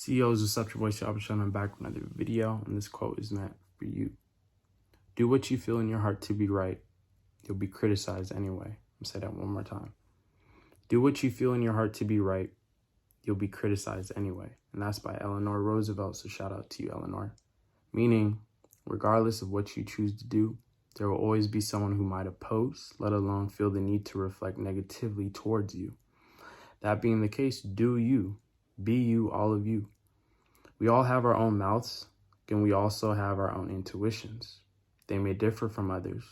CEOs, what's up? Your boy Shabba, I'm back with another video, and this quote is meant for you. Do what you feel in your heart to be right. You'll be criticized anyway. I'm gonna say that one more time. Do what you feel in your heart to be right. You'll be criticized anyway. And that's by Eleanor Roosevelt, so shout out to you, Eleanor. Meaning, regardless of what you choose to do, there will always be someone who might oppose, let alone feel the need to reflect negatively towards you. That being the case, do you. Be you, all of you. We all have our own mouths, and we also have our own intuitions. They may differ from others,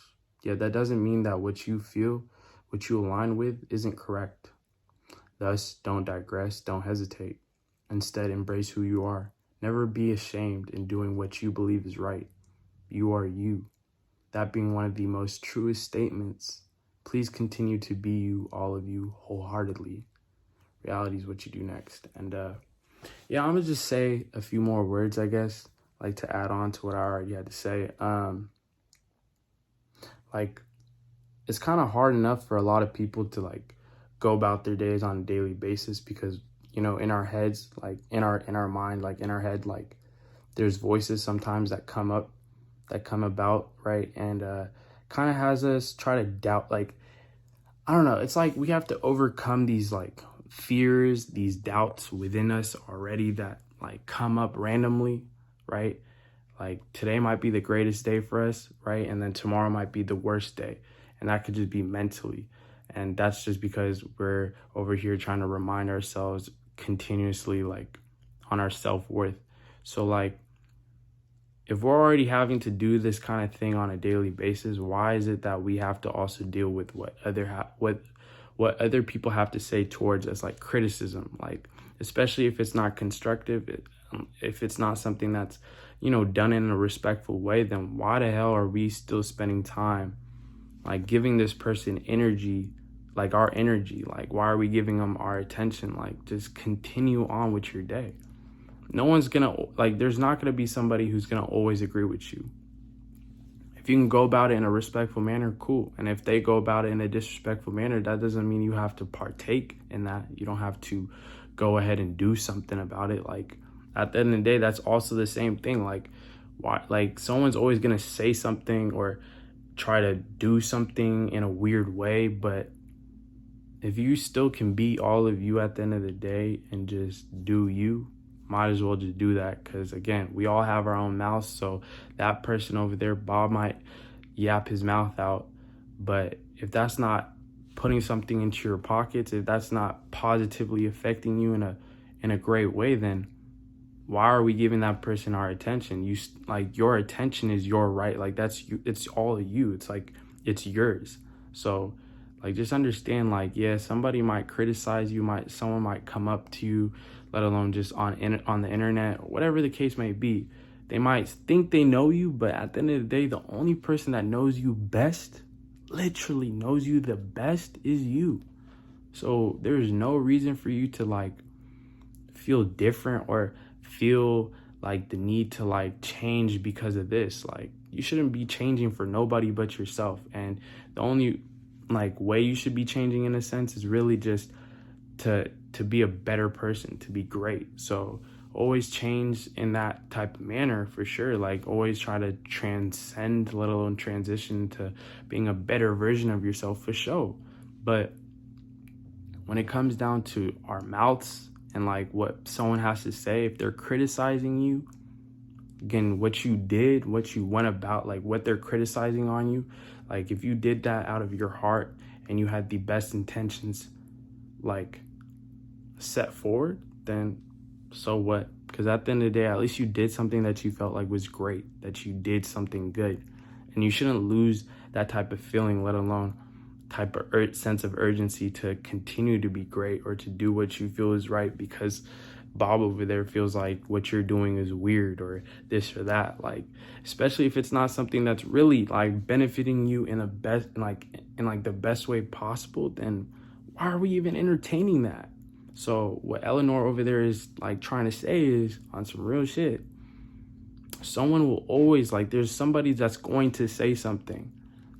yet that doesn't mean that what you feel, what you align with, isn't correct. Thus, don't digress, don't hesitate. Instead, embrace who you are. Never be ashamed in doing what you believe is right. You are you. That being one of the most truest statements, please continue to be you, all of you, wholeheartedly. Reality is what you do next. And yeah, I'm gonna just say a few more words, I guess, like to add on to what I already had to say. Like, it's kind of hard enough for a lot of people to like go about their days on a daily basis because, you know, in our heads, like in our mind, like in our head, like there's voices sometimes that come about, right? And kind of has us try to doubt, like, I don't know, it's like we have to overcome these like fears, these doubts within us already that like come up randomly, right? Like today might be the greatest day for us, right? And then tomorrow might be the worst day. And that could just be mentally. And that's just because we're over here trying to remind ourselves continuously like on our self-worth. So like, if we're already having to do this kind of thing on a daily basis, why is it that we have to also deal with what other people have to say towards us, like criticism, like especially if it's not constructive, if it's not something that's, you know, done in a respectful way, then why the hell are we still spending time like giving this person energy, like our energy? Like, why are we giving them our attention? Like, just continue on with your day. No one's gonna, like, there's not gonna be somebody who's gonna always agree with you. If you can go about it in a respectful manner, cool. And if they go about it in a disrespectful manner, that doesn't mean you have to partake in that. You don't have to go ahead and do something about it. Like, at the end of the day, that's also the same thing. Like, why? Like, someone's always gonna say something or try to do something in a weird way, but if you still can be all of you at the end of the day and just do you, might as well just do that. Because again, we all have our own mouths. So that person over there, Bob, might yap his mouth out, but if that's not putting something into your pockets, if that's not positively affecting you in a great way, then why are we giving that person our attention? You like, your attention is your right. Like, that's you. It's all of you. It's like, it's yours. So like, just understand, like, yeah, somebody might criticize you, someone might come up to you, let alone just on the internet, or whatever the case may be. They might think they know you, but at the end of the day, the only person that knows you best, literally knows you the best, is you. So there's no reason for you to like feel different or feel like the need to like change because of this. Like, you shouldn't be changing for nobody but yourself. And the only like way you should be changing, in a sense, is really just to be a better person, to be great. So always change in that type of manner, for sure. Like, always try to transcend, let alone transition to being a better version of yourself, for sure. But when it comes down to our mouths and like what someone has to say, if they're criticizing you, again, what you did, what you went about, like what they're criticizing on you, like if you did that out of your heart and you had the best intentions like set forward, then so what? Because at the end of the day, at least you did something that you felt like was great, that you did something good. And you shouldn't lose that type of feeling, let alone type of sense of urgency to continue to be great or to do what you feel is right because Bob over there feels like what you're doing is weird or this or that. Like, especially if it's not something that's really like benefiting you in the best way possible, then why are we even entertaining that? So what Eleanor over there is like trying to say is, on some real shit, someone will always, like, there's somebody that's going to say something.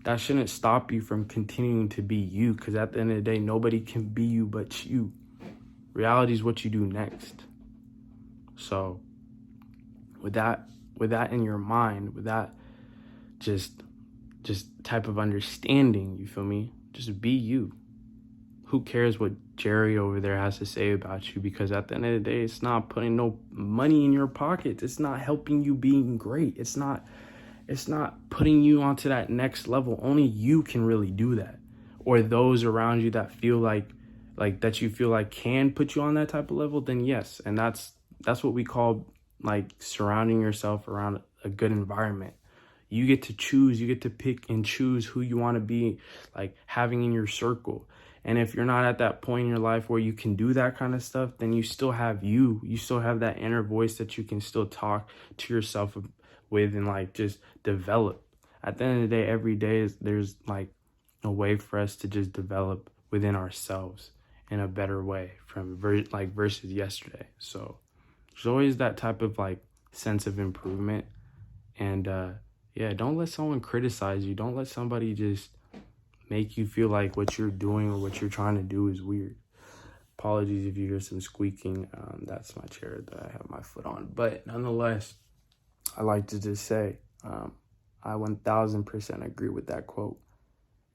That shouldn't stop you from continuing to be you, because at the end of the day, nobody can be you but you. Reality is what you do next. So with that in your mind, with that just type of understanding, you feel me? Just be you. Who cares what Jerry over there has to say about you? Because at the end of the day, it's not putting no money in your pockets. It's not helping you being great. It's not putting you onto that next level. Only you can really do that. Or those around you that feel like that you feel like can put you on that type of level, then yes. And that's what we call like surrounding yourself around a good environment. You get to choose, you get to pick and choose who you want to be like having in your circle. And if you're not at that point in your life where you can do that kind of stuff, then you still have you still have that inner voice that you can still talk to yourself with and like just develop. At the end of the day, every day there's like a way for us to just develop within ourselves in a better way from versus yesterday. So there's always that type of like sense of improvement. And yeah, don't let someone criticize you. Don't let somebody just make you feel like what you're doing or what you're trying to do is weird. Apologies if you hear some squeaking. That's my chair that I have my foot on. But nonetheless, I like to just say, I 1000% agree with that quote.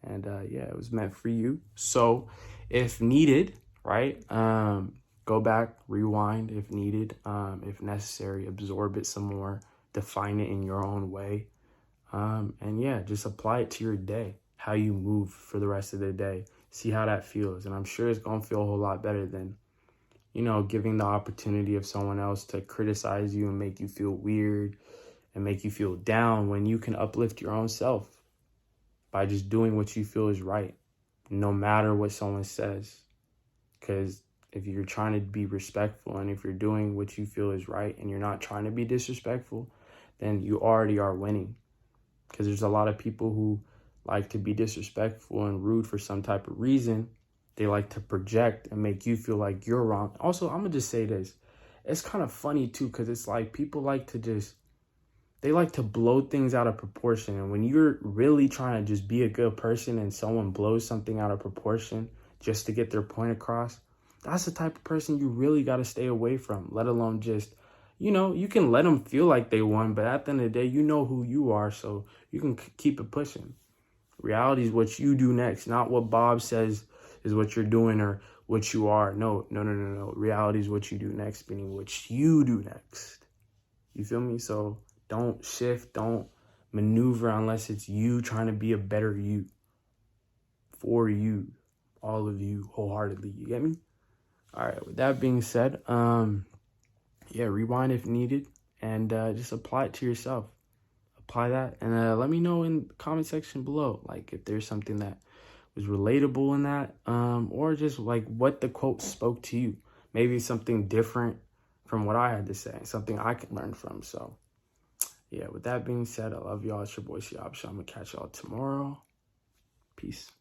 And yeah, it was meant for you. So if needed, right, go back, rewind if needed, if necessary, absorb it some more, define it in your own way. And yeah, just apply it to your day, how you move for the rest of the day. See how that feels. And I'm sure it's going to feel a whole lot better than, giving the opportunity of someone else to criticize you and make you feel weird and make you feel down when you can uplift your own self by just doing what you feel is right, no matter what someone says. Because if you're trying to be respectful and if you're doing what you feel is right and you're not trying to be disrespectful, then you already are winning. Because there's a lot of people who like to be disrespectful and rude for some type of reason. They like to project and make you feel like you're wrong. Also, I'm going to just say this. It's kind of funny, too, because it's like people like to they like to blow things out of proportion. And when you're really trying to just be a good person and someone blows something out of proportion just to get their point across, that's the type of person you really got to stay away from, let alone just, you can let them feel like they won, but at the end of the day, you know who you are, so you can keep it pushing. Reality is what you do next, not what Bob says is what you're doing or what you are. No. Reality is what you do next, meaning what you do next. You feel me? So don't shift, don't maneuver unless it's you trying to be a better you. For you, all of you, wholeheartedly. You get me? All right, with that being said, yeah, rewind if needed and just apply it to yourself. Apply that and let me know in the comment section below, like if there's something that was relatable in that, or just like what the quote spoke to you. Maybe something different from what I had to say, something I can learn from. So yeah, with that being said, I love y'all. It's your boy Siab. I'm gonna catch y'all tomorrow. Peace.